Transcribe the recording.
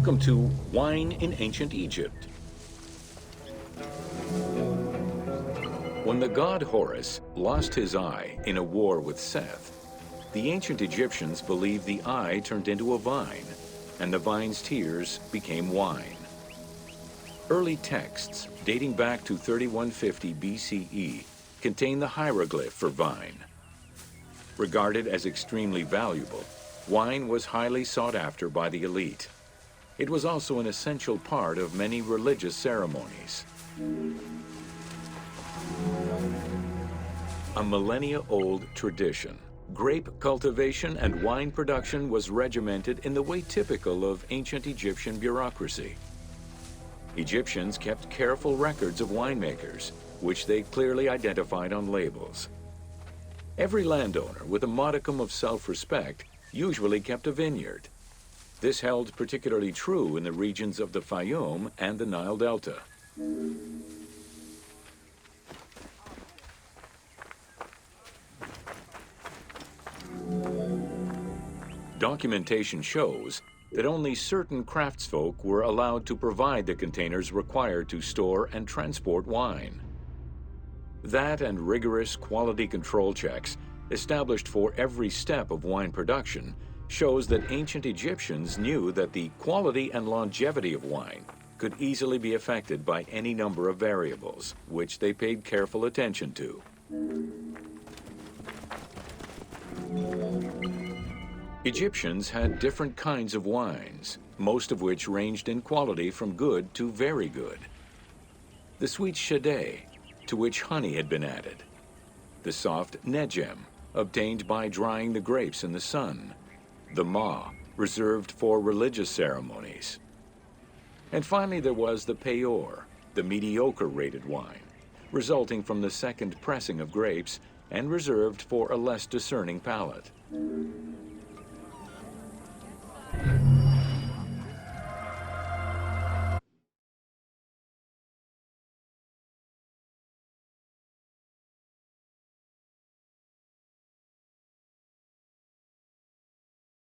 Welcome to Wine in Ancient Egypt. When the god Horus lost his eye in a war with Seth, the ancient Egyptians believed the eye turned into a vine, and the vine's tears became wine. Early texts, dating back to 3150 BCE, contain the hieroglyph for vine. Regarded as extremely valuable, wine was highly sought after by the elite. It was also an essential part of many religious ceremonies. A millennia-old tradition, grape cultivation and wine production was regimented in the way typical of ancient Egyptian bureaucracy. Egyptians kept careful records of winemakers, which they clearly identified on labels. Every landowner with a modicum of self-respect usually kept a vineyard. This held particularly true in the regions of the Fayum and the Nile Delta. Documentation shows that only certain craftsfolk were allowed to provide the containers required to store and transport wine. That and rigorous quality control checks established for every step of wine production shows that ancient Egyptians knew that the quality and longevity of wine could easily be affected by any number of variables, which they paid careful attention to. Egyptians had different kinds of wines, most of which ranged in quality from good to very good. The sweet shadé, to which honey had been added. The soft negem, obtained by drying the grapes in the sun. The ma, reserved for religious ceremonies. And finally there was the peor, the mediocre-rated wine, resulting from the second pressing of grapes and reserved for a less discerning palate.